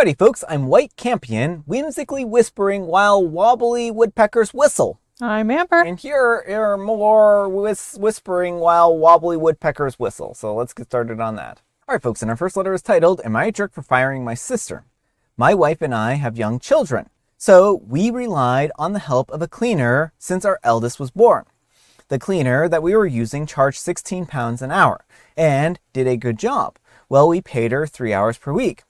Howdy folks, I'm White Campion, whimsically whispering while wobbly woodpeckers whistle. I'm Amber. And here are more whispering while wobbly woodpeckers whistle. So let's get started on that. Alright folks, and our first letter is titled, Am I a Jerk for Firing My Sister? My wife and I have young children, so we relied on the help of a cleaner since our eldest was born. The cleaner that we were using charged £16 an hour and did a good job. Well, we paid her 3 hours per week.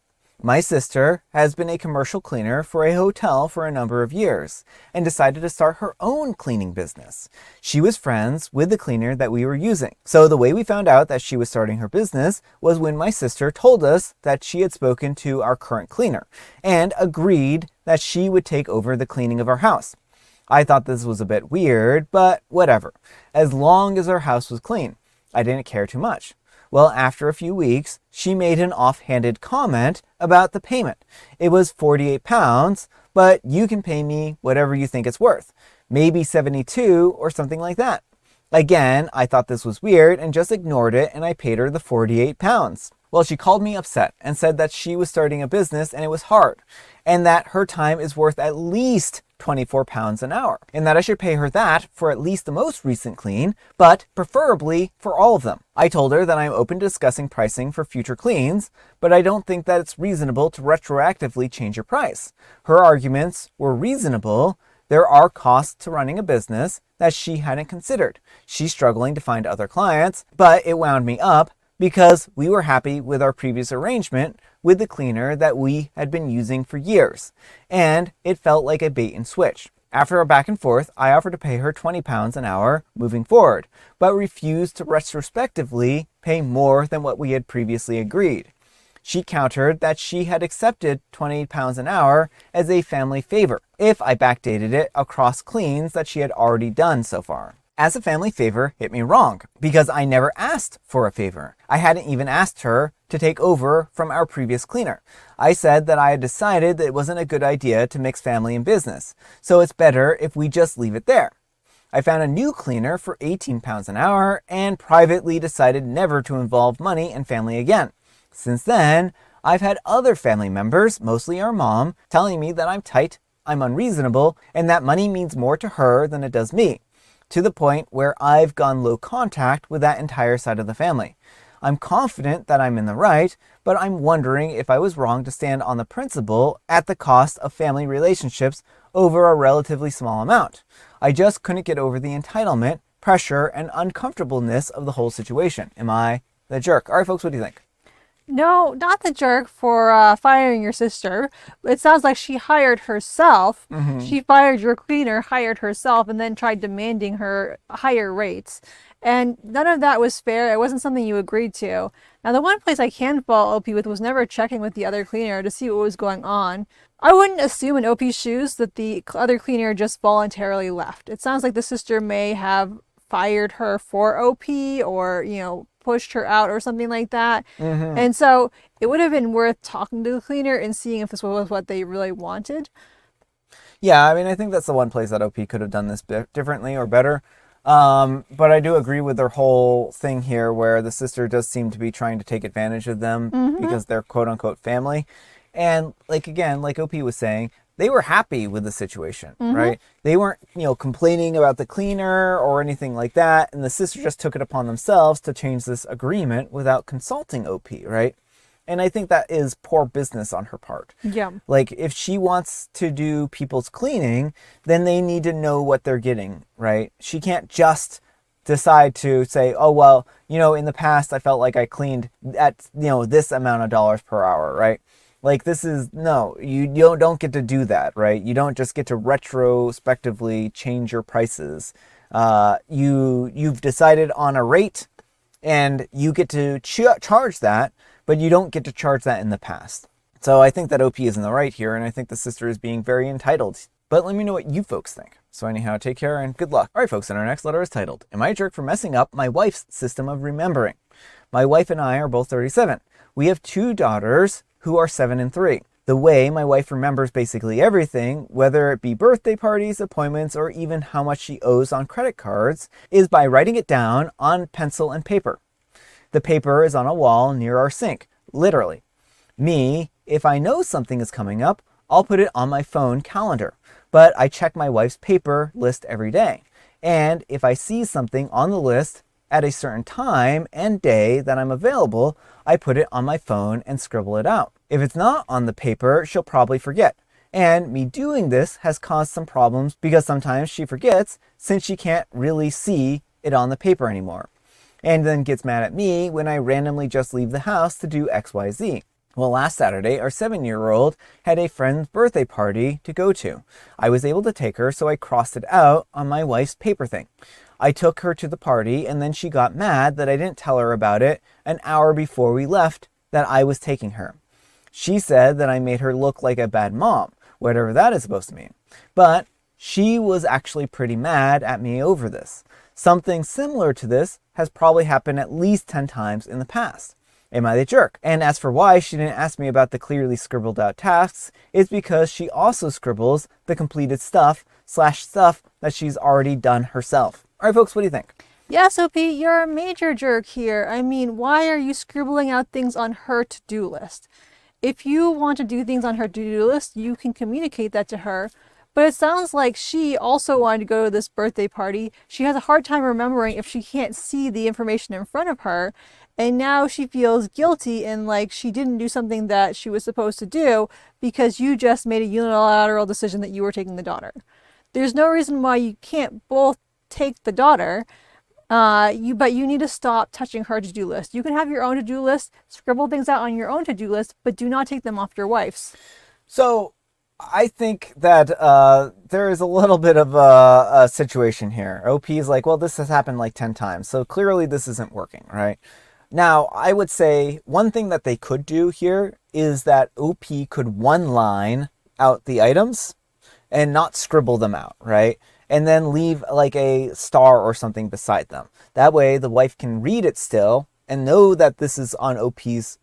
My sister has been a commercial cleaner for a hotel for a number of years and decided to start her own cleaning business. She was friends with the cleaner that we were using. So the way we found out that she was starting her business was when my sister told us that she had spoken to our current cleaner and agreed that she would take over the cleaning of our house. I thought this was a bit weird, but whatever. As long as our house was clean, I didn't care too much. Well, after a few weeks, she made an offhanded comment about the payment. It was £48, but you can pay me whatever you think it's worth. Maybe 72 or something like that. Again, I thought this was weird and just ignored it, and I paid her the £48. Well, she called me upset and said that she was starting a business and it was hard, and that her time is worth at least £24 an hour, and that I should pay her that for at least the most recent clean, but preferably for all of them. I told her that I'm open to discussing pricing for future cleans, but I don't think that it's reasonable to retroactively change your price. Her arguments were reasonable. There are costs to running a business that she hadn't considered. She's struggling to find other clients, but it wound me up because we were happy with our previous arrangement with the cleaner that we had been using for years, and it felt like a bait and switch. After a back and forth, I offered to pay her £20 an hour moving forward, but refused to retrospectively pay more than what we had previously agreed. She countered that she had accepted £20 an hour as a family favor if I backdated it across cleans that she had already done so far. As a family favor hit me wrong, because I never asked for a favor. I hadn't even asked her to take over from our previous cleaner. I said that I had decided that it wasn't a good idea to mix family and business, so it's better if we just leave it there. I found a new cleaner for £18 an hour and privately decided never to involve money and family again. Since then, I've had other family members, mostly our mom, telling me that I'm tight, I'm unreasonable, and that money means more to her than it does me, to the point where I've gone low contact with that entire side of the family. I'm confident that I'm in the right, but I'm wondering if I was wrong to stand on the principle at the cost of family relationships over a relatively small amount. I just couldn't get over the entitlement, pressure, and uncomfortableness of the whole situation. Am I the jerk? All right, folks, what do you think? No, not the jerk for firing your sister. It sounds like she hired herself. She fired your cleaner, hired herself, and then tried demanding her higher rates. And none of that was fair. It wasn't something you agreed to. Now, the one place I can fault OP with was never checking with the other cleaner to see what was going on. I wouldn't assume in OP's shoes that the other cleaner just voluntarily left. It sounds like the sister may have fired her for OP or, pushed her out or something like that. And so it would have been worth talking to the cleaner and seeing if this was what they really wanted. Yeah, I mean, I think that's the one place that OP could have done this differently or better. But I do agree with their whole thing here where the sister does seem to be trying to take advantage of them because they're quote unquote family. And again, like OP was saying, they were happy with the situation, right? They weren't, complaining about the cleaner or anything like that. And the sister just took it upon themselves to change this agreement without consulting OP, right? And I think that is poor business on her part. Yeah. If she wants to do people's cleaning, then they need to know what they're getting, right? She can't just decide to say, oh, well, in the past I felt like I cleaned at, this amount of dollars per hour, right? No, you don't get to do that, right? You don't just get to retrospectively change your prices. You've decided on a rate and you get to charge that, but you don't get to charge that in the past. So I think that OP is in the right here, and I think the sister is being very entitled. But let me know what you folks think. So anyhow, take care and good luck. All right, folks, and our next letter is titled, Am I a Jerk for Messing Up My Wife's System of Remembering? My wife and I are both 37. We have 2 daughters who are 7 and 3. The way my wife remembers basically everything, whether it be birthday parties, appointments, or even how much she owes on credit cards, is by writing it down on pencil and paper. The paper is on a wall near our sink, literally. Me, if I know something is coming up, I'll put it on my phone calendar, but I check my wife's paper list every day. And if I see something on the list at a certain time and day that I'm available, I put it on my phone and scribble it out. If it's not on the paper, she'll probably forget. And me doing this has caused some problems because sometimes she forgets since she can't really see it on the paper anymore. And then gets mad at me when I randomly just leave the house to do XYZ. Well, last Saturday, our 7-year-old had a friend's birthday party to go to. I was able to take her, so I crossed it out on my wife's paper thing. I took her to the party, and then she got mad that I didn't tell her about it an hour before we left that I was taking her. She said that I made her look like a bad mom, whatever that is supposed to mean. But she was actually pretty mad at me over this. Something similar to this has probably happened at least 10 times in the past. Am I the jerk? And as for why she didn't ask me about the clearly scribbled out tasks, it's because she also scribbles the completed stuff that she's already done herself. All right, folks, what do you think? Yes, OP, you're a major jerk here. I mean, why are you scribbling out things on her to-do list? If you want to do things on her to-do list, you can communicate that to her. But it sounds like she also wanted to go to this birthday party. She has a hard time remembering if she can't see the information in front of her. And now she feels guilty and like she didn't do something that she was supposed to do because you just made a unilateral decision that you were taking the daughter. There's no reason why you can't both take the daughter, but you need to stop touching her to-do list. You can have your own to-do list, scribble things out on your own to-do list, but do not take them off your wife's. So I think that there is a little bit of a situation here. OP is like, well, this has happened like 10 times, so clearly this isn't working, right? Now, I would say one thing that they could do here is that OP could one line out the items and not scribble them out, right? And then leave like a star or something beside them. That way the wife can read it still and know that this is on OP's,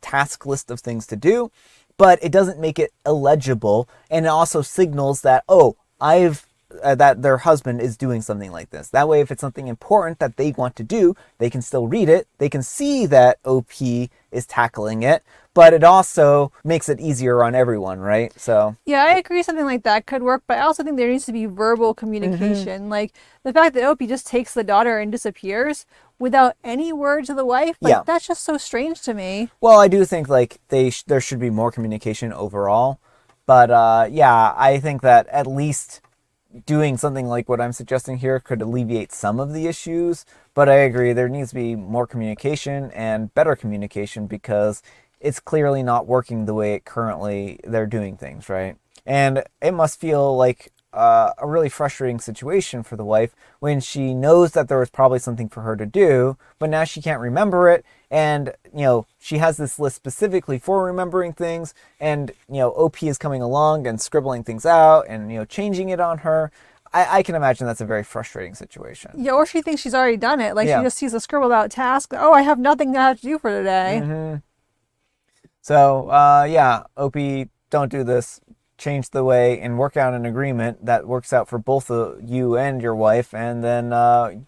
task list of things to do, but it doesn't make it illegible, and it also signals that, that their husband is doing something like this. That way, if it's something important that they want to do, they can still read it. They can see that OP is tackling it, but it also makes it easier on everyone, right? So yeah, I agree something like that could work, but I also think there needs to be verbal communication. Like the fact that OP just takes the daughter and disappears without any word to the wife, that's just so strange to me. Well, I do think like there should be more communication overall, but I think that at least doing something like what I'm suggesting here could alleviate some of the issues, but I agree there needs to be more communication and better communication because it's clearly not working the way they're doing things, right? And it must feel like a really frustrating situation for the wife when she knows that there was probably something for her to do, but now she can't remember it. And, she has this list specifically for remembering things. And, OP is coming along and scribbling things out and, changing it on her. I can imagine that's a very frustrating situation. Yeah, or she thinks she's already done it. Like she just sees a scribbled out task. Oh, I have nothing to have to do for today. Mm-hmm. So, OP, don't do this. Change the way and work out an agreement that works out for both of you and your wife, and then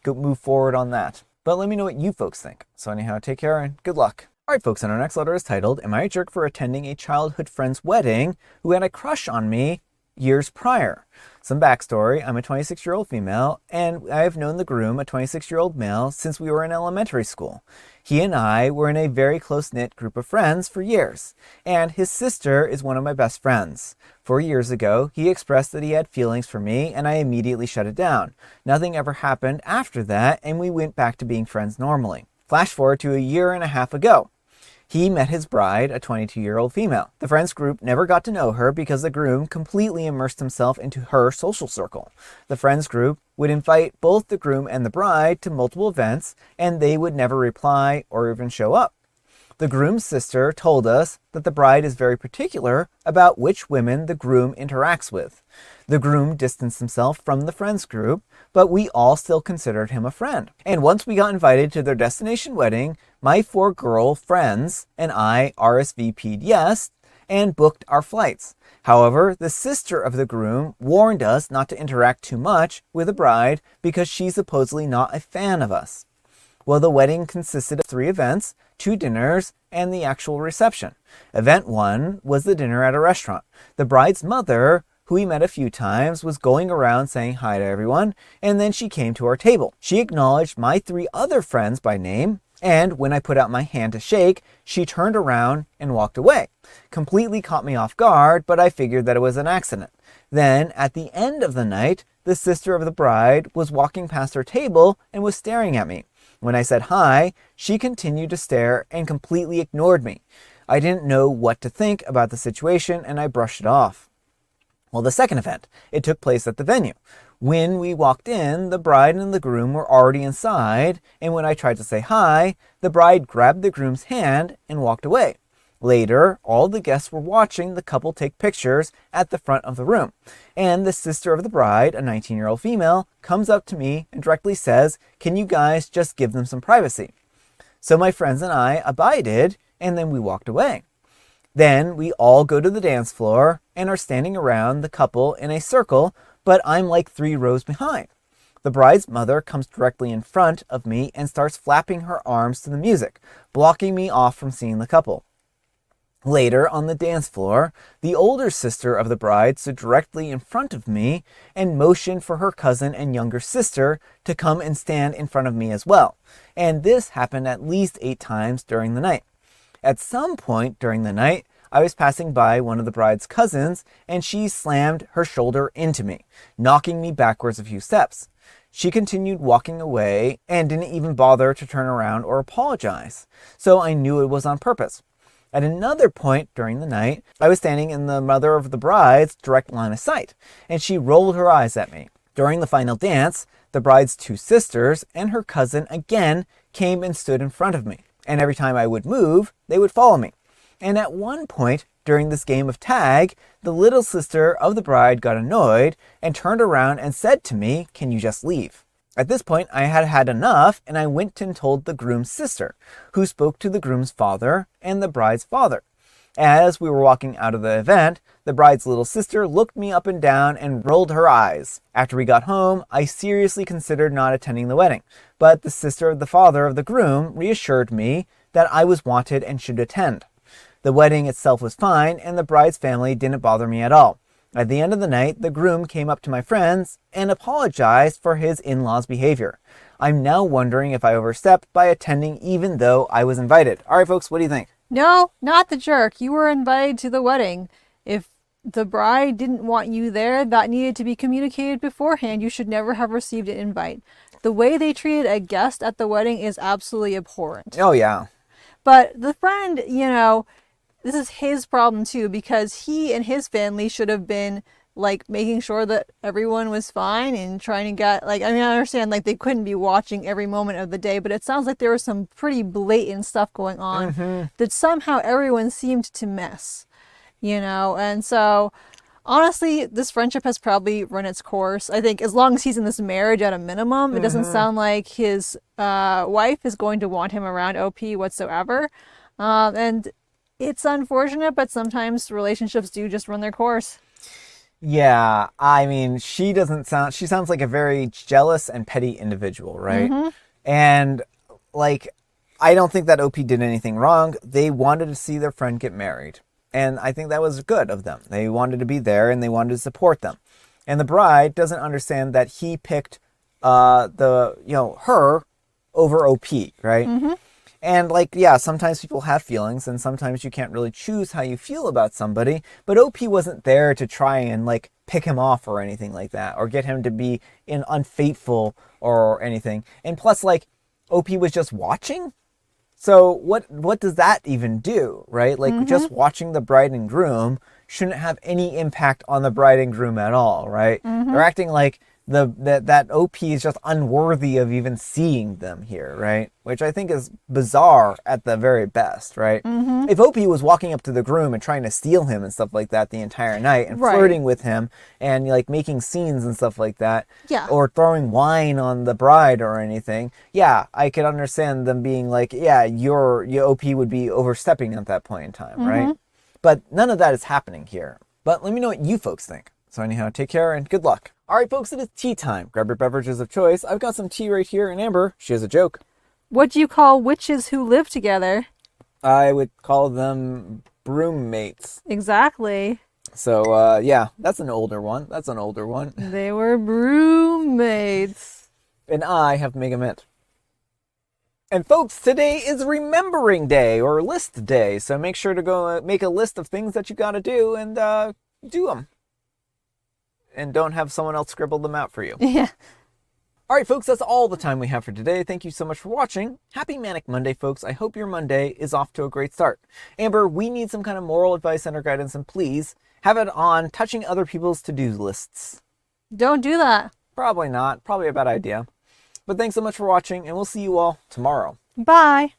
move forward on that. But let me know what you folks think. So anyhow, take care and good luck. All right, folks, and our next letter is titled, Am I a Jerk for Attending a Childhood Friend's Wedding Who Had a Crush on Me Years Prior? Some backstory. I'm a 26-year-old female, and I have known the groom, a 26-year-old male, since we were in elementary school. He and I were in a very close-knit group of friends for years, and his sister is one of my best friends. 4 years ago, he expressed that he had feelings for me, and I immediately shut it down. Nothing ever happened after that, and we went back to being friends normally. Flash forward to a year and a half ago. He met his bride, a 22-year-old female. The friends group never got to know her because the groom completely immersed himself into her social circle. The friends group would invite both the groom and the bride to multiple events, and they would never reply or even show up. The groom's sister told us that the bride is very particular about which women the groom interacts with. The groom distanced himself from the friends group, but we all still considered him a friend. And once we got invited to their destination wedding, my 4 girl friends and I RSVP'd yes and booked our flights. However, the sister of the groom warned us not to interact too much with the bride because she's supposedly not a fan of us. Well, the wedding consisted of 3 events, 2 dinners, and the actual reception. Event 1 was the dinner at a restaurant. The bride's mother, who we met a few times, was going around saying hi to everyone, and then she came to our table. She acknowledged my 3 other friends by name, and when I put out my hand to shake, she turned around and walked away. Completely caught me off guard, but I figured that it was an accident. Then, at the end of the night, the sister of the bride was walking past her table and was staring at me. When I said hi, she continued to stare and completely ignored me. I didn't know what to think about the situation, and I brushed it off. Well, the second event, it took place at the venue. When we walked in, the bride and the groom were already inside, and when I tried to say hi, the bride grabbed the groom's hand and walked away. Later, all the guests were watching the couple take pictures at the front of the room, and the sister of the bride, a 19-year-old female, comes up to me and directly says, "Can you guys just give them some privacy?" So my friends and I abided, and then we walked away. Then we all go to the dance floor and are standing around the couple in a circle, but I'm like 3 rows behind. The bride's mother comes directly in front of me and starts flapping her arms to the music, blocking me off from seeing the couple. Later on the dance floor, the older sister of the bride stood directly in front of me and motioned for her cousin and younger sister to come and stand in front of me as well. And this happened at least 8 times during the night. At some point during the night, I was passing by one of the bride's cousins, and she slammed her shoulder into me, knocking me backwards a few steps. She continued walking away and didn't even bother to turn around or apologize, so I knew it was on purpose. At another point during the night, I was standing in the mother of the bride's direct line of sight, and she rolled her eyes at me. During the final dance, the bride's 2 sisters and her cousin again came and stood in front of me, and every time I would move, they would follow me. And at one point during this game of tag, the little sister of the bride got annoyed and turned around and said to me, "Can you just leave?" At this point, I had had enough, and I went and told the groom's sister, who spoke to the groom's father and the bride's father. As we were walking out of the event, the bride's little sister looked me up and down and rolled her eyes. After we got home, I seriously considered not attending the wedding, but the sister of the father of the groom reassured me that I was wanted and should attend. The wedding itself was fine, and the bride's family didn't bother me at all. At the end of the night, the groom came up to my friends and apologized for his in-laws' behavior. I'm now wondering if I overstepped by attending even though I was invited. All right, folks, what do you think? No, not the jerk. You were invited to the wedding. If the bride didn't want you there, that needed to be communicated beforehand. You should never have received an invite. The way they treated a guest at the wedding is absolutely abhorrent. Oh, yeah. But the friend, this is his problem too, because he and his family should have been like making sure that everyone was fine and trying to get I understand like they couldn't be watching every moment of the day, but it sounds like there was some pretty blatant stuff going on that somehow everyone seemed to miss, and so honestly, this friendship has probably run its course. I think as long as he's in this marriage at a minimum, it doesn't sound like his wife is going to want him around OP whatsoever. And it's unfortunate, but sometimes relationships do just run their course. Yeah, I mean, she sounds like a very jealous and petty individual, right? And I don't think that OP did anything wrong. They wanted to see their friend get married. And I think that was good of them. They wanted to be there and they wanted to support them. And the bride doesn't understand that he picked her over OP, right? And sometimes people have feelings and sometimes you can't really choose how you feel about somebody, but OP wasn't there to try and pick him off or anything like that, or get him to be unfaithful or anything. And plus OP was just watching. So what does that even do, right? Just watching the bride and groom shouldn't have any impact on the bride and groom at all, right? They're acting like that OP is just unworthy of even seeing them here, right? Which I think is bizarre at the very best, right? If OP was walking up to the groom and trying to steal him and stuff like that the entire night and flirting with him and making scenes and stuff like that, or throwing wine on the bride or anything, I could understand them being your OP would be overstepping at that point in time, right? But none of that is happening here. But let me know what you folks think. So anyhow, take care and good luck. All right, folks, it is tea time. Grab your beverages of choice. I've got some tea right here, and Amber, she has a joke. What do you call witches who live together? I would call them broom mates. Exactly. So, yeah, that's an older one. That's an older one. They were roommates. And I have Mega Mint. And folks, today is Remembering Day or List Day. So make sure to go make a list of things that you got to do and do them. And don't have someone else scribble them out for you. Yeah. All right, folks, that's all the time we have for today. Thank you so much for watching. Happy Manic Monday, folks. I hope your Monday is off to a great start. Amber, we need some kind of moral advice and or guidance, and please have it on touching other people's to-do lists. Don't do that. Probably not. Probably a bad idea. But thanks so much for watching, and we'll see you all tomorrow. Bye.